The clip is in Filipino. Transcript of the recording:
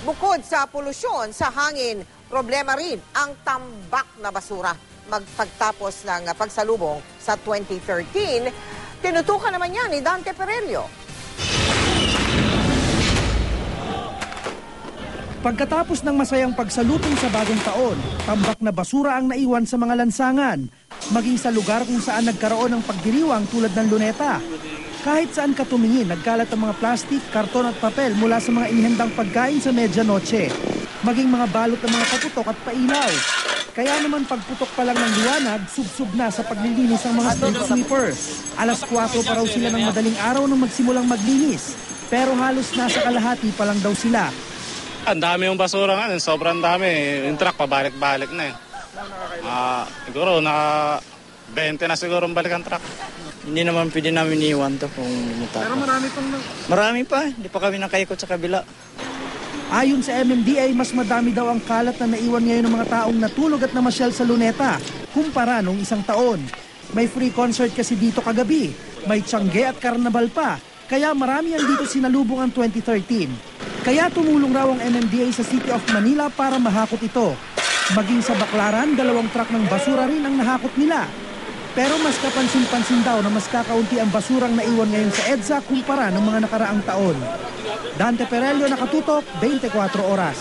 Bukod sa polusyon sa hangin, problema rin ang tambak na basura. Pagtapos ng pagsalubong sa 2013, tinutukan naman yan ni Dante Perello. Pagkatapos ng masayang pagsalubong sa bagong taon, tambak na basura ang naiwan sa mga lansangan, maging sa lugar kung saan nagkaroon ng pagdiriwang tulad ng Luneta. Kahit saan ka tumingin, nagkalat ang mga plastik, karton at papel mula sa mga inihandang pagkain sa medianoche, maging mga balot ng mga paputok at pailaw. Kaya naman pagputok pa lang ng liwanag, sub-sub na sa paglilinis ang mga street sweepers. Alas 4 pa raw sila ng madaling araw nang magsimulang maglinis, pero halos nasa kalahati pa lang daw sila. Ang dami yung basura nga, sobrang dami. Yung truck pabalik-balik na eh. Siguro naka 20 na siguro balik ang truck. Hindi naman pwede namin iiwan to kung lumita. Pero marami pang... Marami pa, hindi pa kami nakaikot sa kabila. Ayon sa MMDA, mas madami daw ang kalat na naiwan ngayon ng mga taong natulog at namasyal sa Luneta kumpara nung isang taon. May free concert kasi dito kagabi, may tiyangge at karnabal pa, kaya marami ang dito sinalubong ang 2013. Kaya tumulong raw ang MMDA sa City of Manila para mahakot ito. Maging sa Baclaran, 2 truck ng basura rin ang nahakot nila. Pero mas kapansin-pansin daw na mas kakaunti ang basurang naiwan ngayon sa EDSA kumpara ng mga nakaraang taon. Dante Perello, Nakatutok, 24 Oras.